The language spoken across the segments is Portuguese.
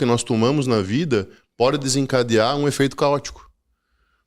que nós tomamos na vida pode desencadear um efeito caótico.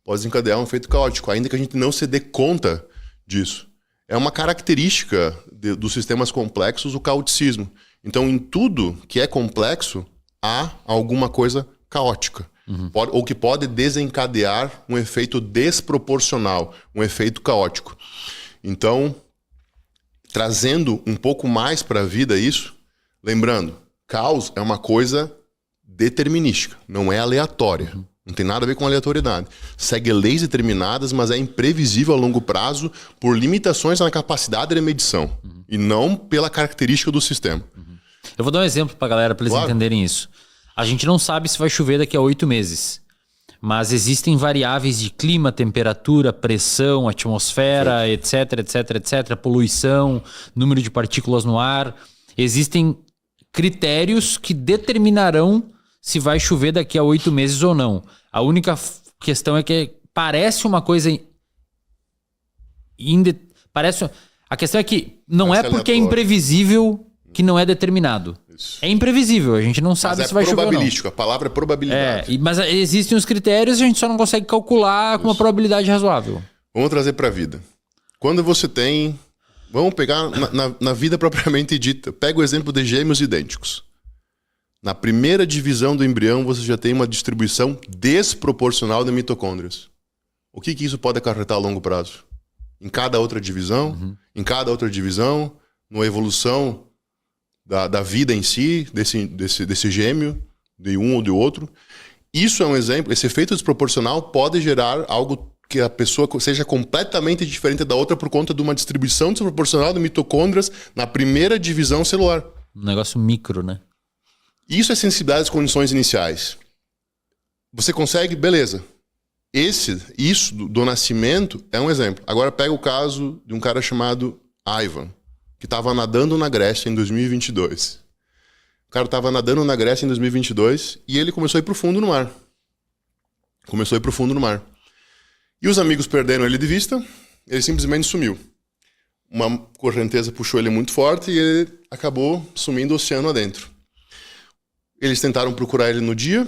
Pode desencadear um efeito caótico, ainda que a gente não se dê conta disso. É uma característica dos sistemas complexos o caoticismo. Então, em tudo que é complexo, há alguma coisa caótica. Ou que pode desencadear um efeito desproporcional, um efeito caótico. Então, trazendo um pouco mais para a vida isso, lembrando, caos é uma coisa determinística, não é aleatória. Não tem nada a ver com aleatoriedade. Segue leis determinadas, mas é imprevisível a longo prazo por limitações na capacidade de medição e não pela característica do sistema. Eu vou dar um exemplo para a galera, para eles entenderem isso. A gente não sabe se vai chover daqui a 8 meses, mas existem variáveis de clima, temperatura, pressão, atmosfera, etc, etc, etc, poluição, número de partículas no ar. Existem critérios que determinarão se vai chover daqui a 8 meses ou não. A única questão é que parece uma coisa... A questão é que não é porque é imprevisível que não é determinado. Isso. É imprevisível, a gente não sabe se vai chover ou não. Probabilístico, a palavra é probabilidade. Mas existem os critérios e a gente só não consegue calcular com uma probabilidade razoável. Vamos trazer para a vida. Quando você tem... Vamos pegar na vida propriamente dita. Pega o exemplo de gêmeos idênticos. Na primeira divisão do embrião, você já tem uma distribuição desproporcional de mitocôndrias. O que isso pode acarretar a longo prazo? Em cada outra divisão, numa evolução da vida em si, desse gêmeo, de um ou de outro. Isso é um exemplo. Esse efeito desproporcional pode gerar algo que a pessoa seja completamente diferente da outra por conta de uma distribuição desproporcional de mitocôndrias na primeira divisão celular. Um negócio micro, né? Isso é sensibilidade às condições iniciais. Você consegue, beleza. Isso do nascimento é um exemplo. Agora pega o caso de um cara chamado Ivan, que estava nadando na Grécia em 2022. O cara estava nadando na Grécia em 2022 e ele começou a ir pro fundo no mar. E os amigos perderam ele de vista, ele simplesmente sumiu. Uma correnteza puxou ele muito forte e ele acabou sumindo o oceano adentro. Eles tentaram procurar ele no dia,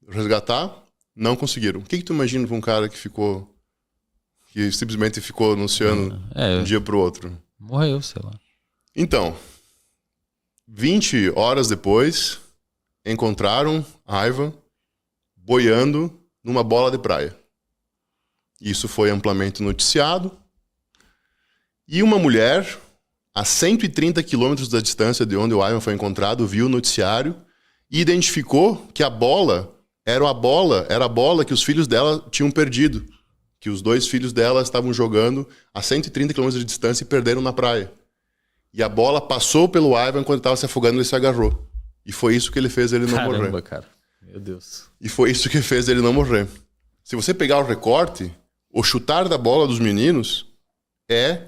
resgatar, não conseguiram. O que tu imagina para um cara que simplesmente ficou no oceano de um dia para o outro? Morreu, sei lá. Então, 20 horas depois, encontraram Ivan boiando numa bola de praia. Isso foi amplamente noticiado. E uma mulher, a 130 quilômetros da distância de onde o Ivan foi encontrado, viu o noticiário e identificou que a bola era a bola que os filhos dela tinham perdido. Que os 2 filhos dela estavam jogando a 130 km de distância e perderam na praia. E a bola passou pelo Ivan quando ele estava se afogando, ele se agarrou. E foi isso que ele fez ele não morrer. Caramba, cara. Meu Deus. E foi isso que fez ele não morrer. Se você pegar o recorte, o chutar da bola dos meninos é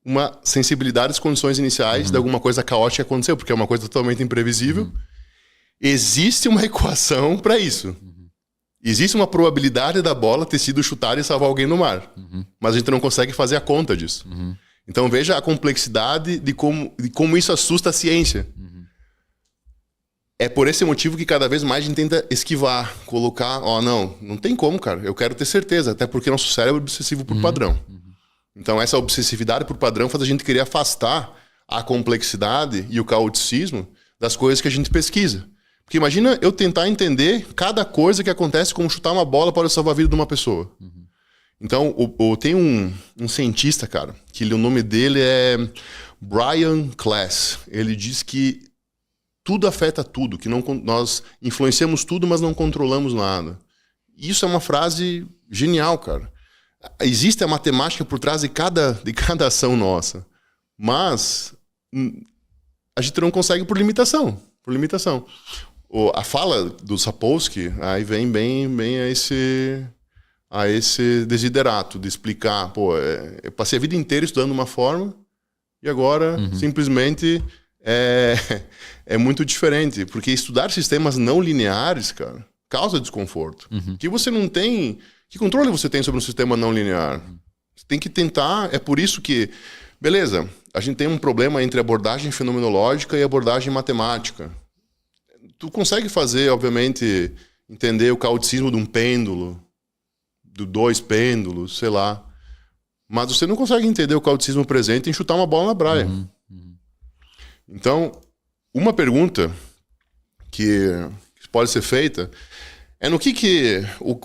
uma sensibilidade às condições iniciais de alguma coisa caótica que aconteceu, porque é uma coisa totalmente imprevisível. Existe uma equação para isso. Existe uma probabilidade da bola ter sido chutada e salvar alguém no mar. Mas a gente não consegue fazer a conta disso. Então veja a complexidade de como isso assusta a ciência. É por esse motivo que cada vez mais a gente tenta esquivar, colocar... não tem como, cara. Eu quero ter certeza, até porque nosso cérebro é obsessivo por padrão. Então essa obsessividade por padrão faz a gente querer afastar a complexidade e o caoticismo das coisas que a gente pesquisa. Porque imagina eu tentar entender cada coisa que acontece como chutar uma bola para salvar a vida de uma pessoa. Então, tem um cientista, cara, que o nome dele é Brian Klaas. Ele diz que tudo afeta tudo, que nós influenciamos tudo, mas não controlamos nada. E isso é uma frase genial, cara. Existe a matemática por trás de cada ação nossa. Mas a gente não consegue por limitação. A fala do Sapolsky aí vem bem a esse desiderato de explicar, eu passei a vida inteira estudando uma forma e agora simplesmente é muito diferente, porque estudar sistemas não lineares, cara, causa desconforto. Que você não tem... Que controle você tem sobre um sistema não linear? Você tem que tentar... É por isso que... Beleza, a gente tem um problema entre abordagem fenomenológica e abordagem matemática. tu consegue fazer, obviamente, entender o caoticismo de um pêndulo, de 2 pêndulos, sei lá. Mas você não consegue entender o caoticismo presente em chutar uma bola na praia. Então, uma pergunta que pode ser feita é no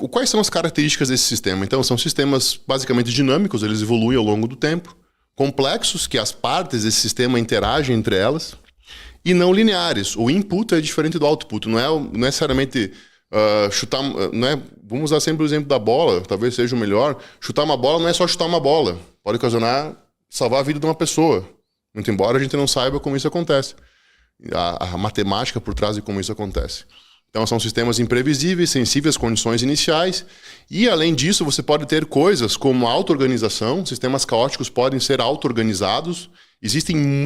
quais são as características desse sistema. Então, são sistemas basicamente dinâmicos, eles evoluem ao longo do tempo, complexos, que as partes desse sistema interagem entre elas, e não lineares. O input é diferente do output, não é necessariamente chutar... Não é, vamos usar sempre o exemplo da bola, talvez seja o melhor. Chutar uma bola não é só chutar uma bola, pode salvar a vida de uma pessoa, muito embora a gente não saiba como isso acontece. A matemática por trás de como isso acontece. Então, são sistemas imprevisíveis, sensíveis às condições iniciais. E, além disso, você pode ter coisas como auto-organização. Sistemas caóticos podem ser auto-organizados.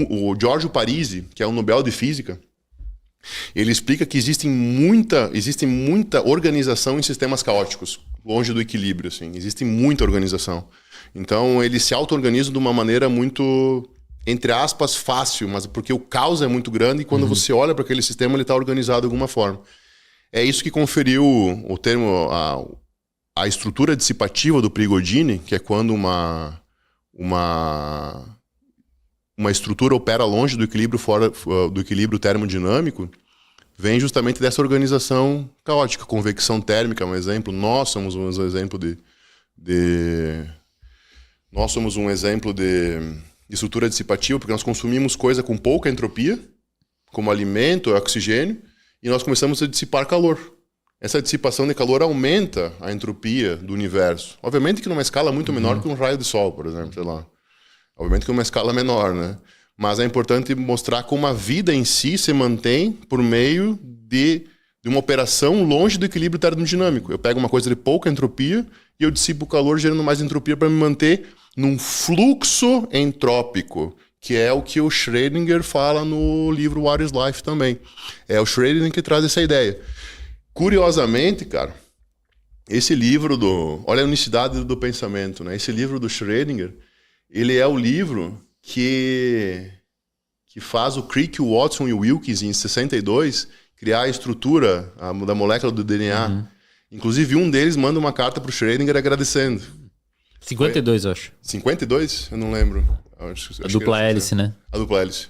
O Giorgio Parisi, que é um Nobel de Física, ele explica que existe muita organização em sistemas caóticos, longe do equilíbrio. Assim. Existe muita organização. Então, eles se auto-organizam de uma maneira muito, entre aspas, fácil, mas porque o caos é muito grande e quando você olha para aquele sistema, ele está organizado de alguma forma. É isso que conferiu o termo, a estrutura dissipativa do Prigogine, que é quando uma estrutura opera longe do equilíbrio, fora do equilíbrio termodinâmico, vem justamente dessa organização caótica. Convecção térmica é um exemplo. Nós somos um exemplo de estrutura dissipativa, porque nós consumimos coisa com pouca entropia, como alimento, oxigênio, e nós começamos a dissipar calor. Essa dissipação de calor aumenta a entropia do universo. Obviamente que numa escala muito menor que um raio de sol, por exemplo, sei lá. Obviamente que numa escala menor, né? Mas é importante mostrar como a vida em si se mantém por meio de uma operação longe do equilíbrio termodinâmico. Eu pego uma coisa de pouca entropia e eu dissipo o calor gerando mais entropia para me manter num fluxo entrópico, que é o que o Schrödinger fala no livro What is Life também. É o Schrödinger que traz essa ideia. Curiosamente, cara, esse livro olha a unicidade do pensamento, né? Esse livro do Schrödinger, ele é o livro que faz o Crick, o Watson e o Wilkes, em 62, criar a estrutura da molécula do DNA. Inclusive, um deles manda uma carta para o Schrödinger agradecendo. 52, eu acho. 52? Eu não lembro. A dupla hélice, né? A dupla hélice.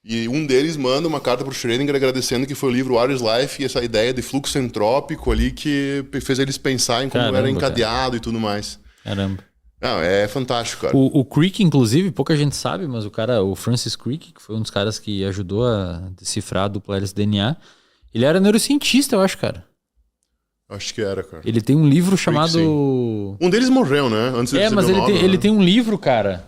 E um deles manda uma carta para o Schrödinger agradecendo que foi o livro What is Life e essa ideia de fluxo entrópico ali que fez eles pensar em como era encadeado, cara, e tudo mais. Caramba. Não, é fantástico, cara. O Crick, inclusive, pouca gente sabe, mas o Francis Crick, que foi um dos caras que ajudou a decifrar a dupla hélice DNA, ele era neurocientista, eu acho, cara. Acho que era, cara. Ele tem um livro chamado... Sim. Um deles morreu, né? Antes de mas ele tem um livro, cara,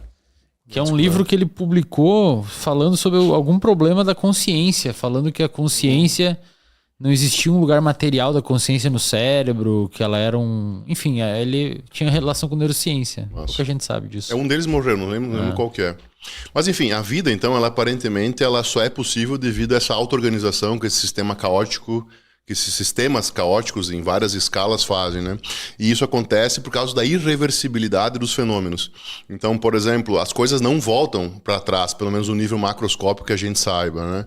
que é um livro que ele publicou falando sobre algum problema da consciência, falando que a consciência... Não existia um lugar material da consciência no cérebro, que ela era um... Enfim, ele tinha relação com neurociência. Nossa. Pouca gente sabe disso. Um deles morreu, não lembro qual que é. Mas enfim, a vida, então, aparentemente, ela só é possível devido a essa auto-organização que esse sistema caótico, que esses sistemas caóticos em várias escalas fazem, né? E isso acontece por causa da irreversibilidade dos fenômenos. Então, por exemplo, as coisas não voltam para trás, pelo menos no nível macroscópico que a gente saiba, né?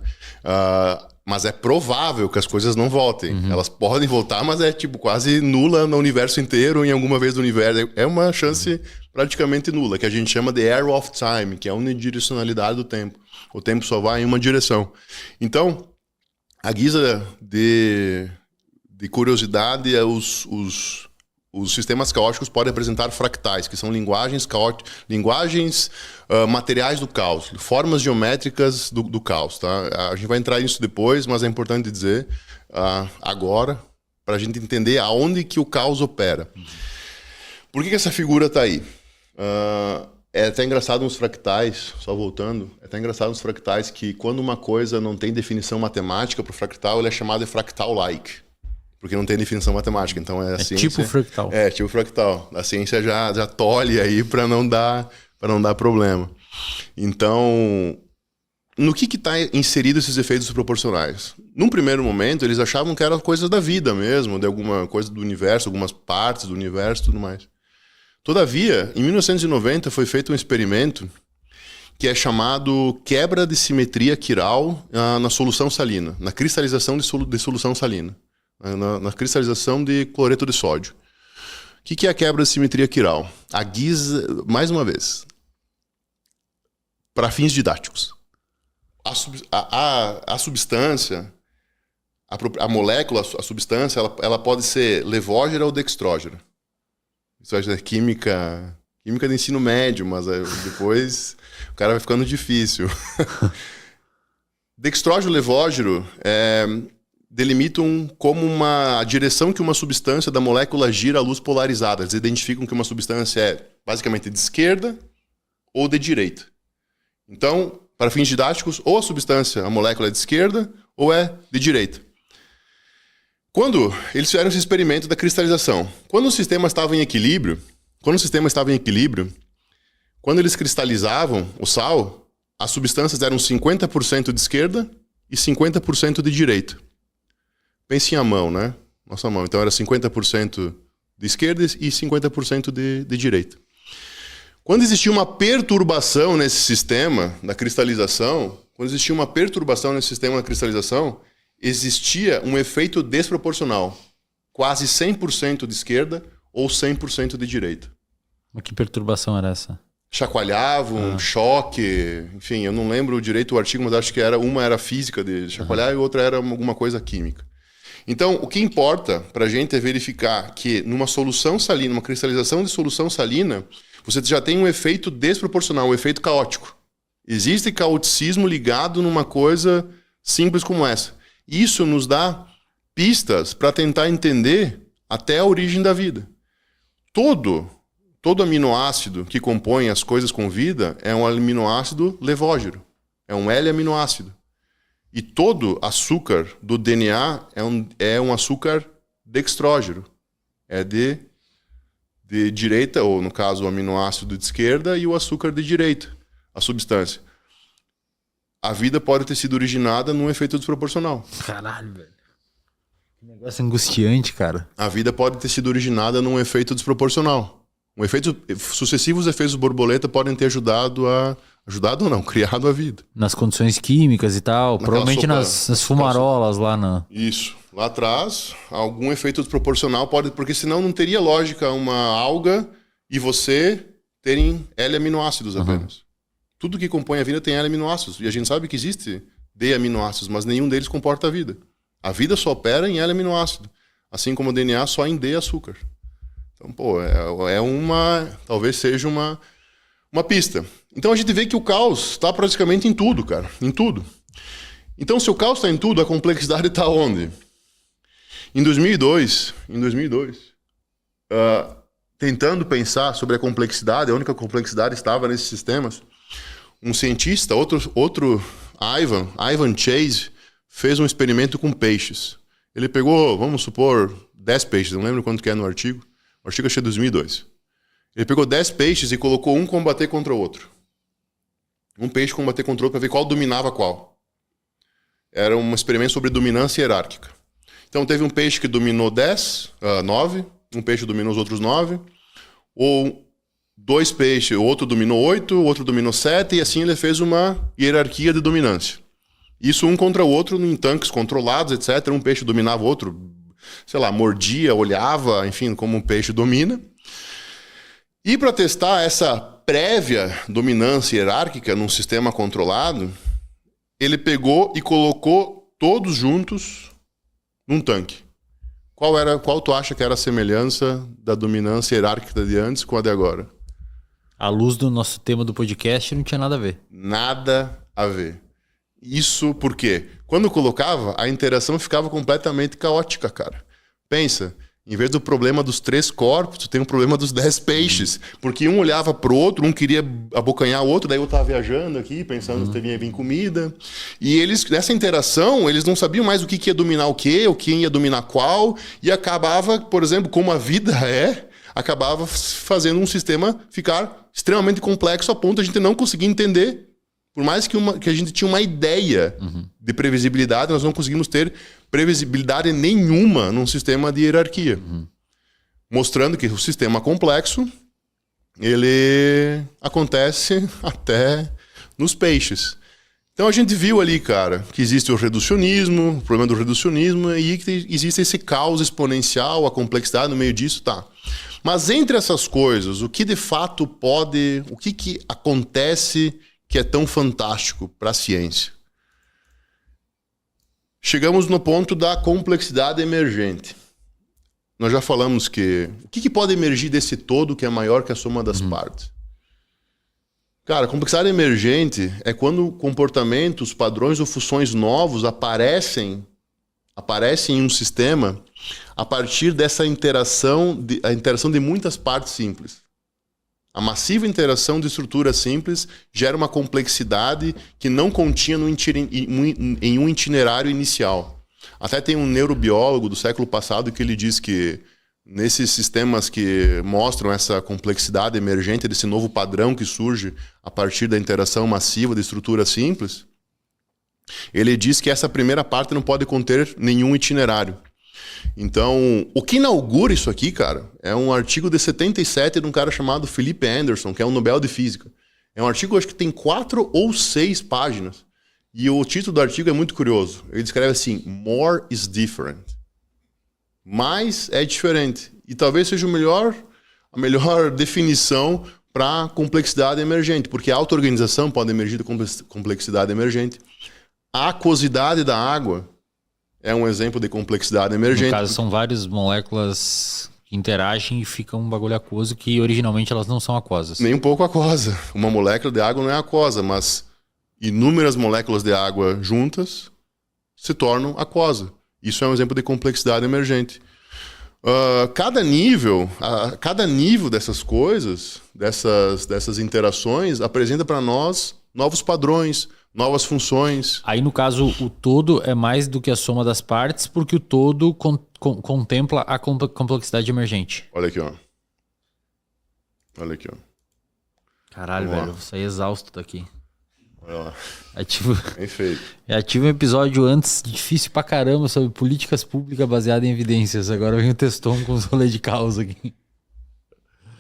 Mas é provável que as coisas não voltem. Elas podem voltar, mas é tipo quase nula no universo inteiro, em alguma vez do universo. É uma chance praticamente nula, que a gente chama de error of time, que é a unidirecionalidade do tempo. O tempo só vai em uma direção. Então, a guisa de curiosidade, os sistemas caóticos podem apresentar fractais, que são linguagens materiais do caos, formas geométricas do caos. Tá? A gente vai entrar nisso depois, mas é importante dizer agora, para a gente entender aonde que o caos opera. Por que essa figura está aí? É até engraçado nos fractais, só voltando, é até engraçado nos fractais que quando uma coisa não tem definição matemática para o fractal, ele é chamado de fractal-like. Porque não tem definição matemática, então a ciência... tipo fractal. Tipo fractal. A ciência já tolhe aí para não dar problema. Então, no que está inserido esses efeitos proporcionais? Num primeiro momento, eles achavam que eram coisas da vida mesmo, de alguma coisa do universo, algumas partes do universo e tudo mais. Todavia, em 1990 foi feito um experimento que é chamado quebra de simetria quiral na solução salina, na cristalização de solução salina, na cristalização de cloreto de sódio. O que é a quebra de simetria quiral? A guisa, mais uma vez, para fins didáticos. A substância, a molécula, a substância, ela pode ser levógera ou dextrógera. Isso é química de ensino médio, mas depois o cara vai ficando difícil. Dextrógero e levógero delimitam como a direção que uma substância da molécula gira à luz polarizada. Eles identificam que uma substância é basicamente de esquerda ou de direita. Então, para fins didáticos, ou a molécula é de esquerda ou é de direita. Quando eles fizeram esse experimento da cristalização, quando o sistema estava em equilíbrio, quando eles cristalizavam o sal, as substâncias eram 50% de esquerda e 50% de direita. Pense em mão, né? Nossa mão. Então era 50% de esquerda e 50% de direita. Quando existia uma perturbação nesse sistema da cristalização, existia um efeito desproporcional. Quase 100% de esquerda ou 100% de direita. Mas que perturbação era essa? Chacoalhavam, choque, enfim, eu não lembro direito o artigo, mas acho que uma era física de chacoalhar e outra era alguma coisa química. Então, o que importa para a gente é verificar que numa solução salina, uma cristalização de solução salina, você já tem um efeito desproporcional, um efeito caótico. Existe caoticismo ligado numa coisa simples como essa. Isso nos dá pistas para tentar entender até a origem da vida. Todo aminoácido que compõe as coisas com vida é um aminoácido levógero, é um L-aminoácido. E todo açúcar do DNA é um açúcar dextrógeno. É de direita, ou no caso o aminoácido de esquerda e o açúcar de direita, a substância. A vida pode ter sido originada num efeito desproporcional. Caralho, velho. Que negócio angustiante, cara. A vida pode ter sido originada num efeito desproporcional. Sucessivos efeitos borboleta podem ter criado a vida. Nas condições químicas e tal, provavelmente nas fumarolas lá na... Isso. Lá atrás, algum efeito desproporcional pode... Porque senão não teria lógica uma alga e você terem L-aminoácidos apenas. Tudo que compõe a vida tem L-aminoácidos. E a gente sabe que existe D-aminoácidos, mas nenhum deles comporta a vida. A vida só opera em L-aminoácido. Assim como o DNA só em D-açúcar. Então, talvez seja uma pista. Então a gente vê que o caos está praticamente em tudo, cara. Em tudo. Então, se o caos está em tudo, a complexidade está onde? Em 2002, tentando pensar sobre a complexidade, a única complexidade estava nesses sistemas, um cientista, outro Ivan Chase, fez um experimento com peixes. Ele pegou, vamos supor, 10 peixes, não lembro quanto que é no artigo. O artigo achei 2002. Ele pegou 10 peixes e colocou um combater contra o outro. Um peixe combater contra o outro para ver qual dominava qual. Era um experimento sobre dominância hierárquica. Então teve um peixe que dominou 9, um peixe dominou os outros 9, ou 2 peixes, o outro dominou 8, o outro dominou 7, e assim ele fez uma hierarquia de dominância. Isso um contra o outro em tanques controlados, etc. Um peixe dominava o outro, mordia, olhava, enfim, como um peixe domina. E para testar essa prévia dominância hierárquica num sistema controlado, ele pegou e colocou todos juntos num tanque. Qual tu acha que era a semelhança da dominância hierárquica de antes com a de agora? À luz do nosso tema do podcast, não tinha nada a ver. Nada a ver. Isso porque, quando colocava, a interação ficava completamente caótica, cara. Pensa, em vez do problema dos 3 corpos, tu tem um problema dos 10 peixes. Porque um olhava pro outro, um queria abocanhar o outro, daí eu tava viajando aqui, pensando se ia vir comida. E eles, nessa interação, eles não sabiam mais o que ia dominar o quem ia dominar qual, e acabava, por exemplo, como a vida acabava fazendo um sistema ficar extremamente complexo a ponto de a gente não conseguir entender. Por mais que a gente tinha uma ideia de previsibilidade, nós não conseguimos ter previsibilidade nenhuma num sistema de hierarquia. Mostrando que o sistema complexo, ele acontece até nos peixes. Então a gente viu ali, cara, que existe o reducionismo, o problema do reducionismo, e que existe esse caos exponencial, a complexidade no meio disso, tá. Mas entre essas coisas, o que de fato pode, o que acontece que é tão fantástico para a ciência? Chegamos no ponto da complexidade emergente. Nós já falamos que o que pode emergir desse todo que é maior que a soma das partes? Cara, a complexidade emergente é quando comportamentos, padrões ou funções novos aparecem em um sistema a partir dessa interação de muitas partes simples. A massiva interação de estruturas simples gera uma complexidade que não continha em um itinerário inicial. Até tem um neurobiólogo do século passado que ele diz que nesses sistemas que mostram essa complexidade emergente, desse novo padrão que surge a partir da interação massiva de estruturas simples, ele diz que essa primeira parte não pode conter nenhum itinerário. Então, o que inaugura isso aqui, cara, é um artigo de 77 de um cara chamado Philip Anderson, que é um Nobel de Física. É um artigo, acho que tem 4 ou 6 páginas. E o título do artigo é muito curioso. Ele descreve assim, More is different. Mais é diferente. E talvez seja a melhor definição para complexidade emergente, porque a auto-organização pode emergir de complexidade emergente. A aquosidade da água é um exemplo de complexidade emergente. No caso, são várias moléculas que interagem e ficam um bagulho aquoso que originalmente elas não são aquosas. Nem um pouco aquosa. Uma molécula de água não é aquosa, mas inúmeras moléculas de água juntas se tornam aquosa. Isso é um exemplo de complexidade emergente. Cada nível dessas coisas, dessas interações, apresenta para nós novos padrões, novas funções. Aí, no caso, o todo é mais do que a soma das partes, porque o todo contempla a complexidade emergente. Olha aqui, ó. Caralho, Vamos lá. velho, eu vou sair exausto daqui. Olha lá. Bem feito. Tive um episódio antes difícil pra caramba sobre políticas públicas baseadas em evidências. Agora vem o textão com os rolês de causa aqui.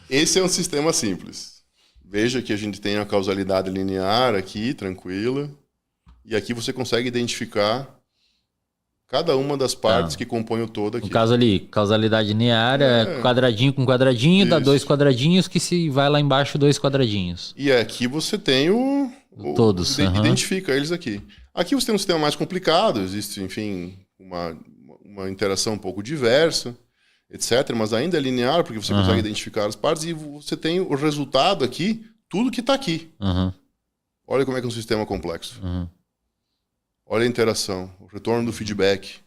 Esse é um sistema simples. Veja que a gente tem a causalidade linear aqui, tranquila. E aqui você consegue identificar cada uma das partes que compõem o todo aqui. No caso ali, causalidade linear é quadradinho com quadradinho, dá 2 quadradinhos, que se vai lá embaixo 2 quadradinhos. E aqui você tem todos. Identifica eles aqui. Aqui você tem um sistema mais complicado, existe, enfim, uma interação um pouco diversa, etc. Mas ainda é linear, porque você consegue identificar as partes e você tem o resultado aqui, tudo que está aqui. Olha como é que é um sistema complexo. Olha a interação, o retorno do feedback.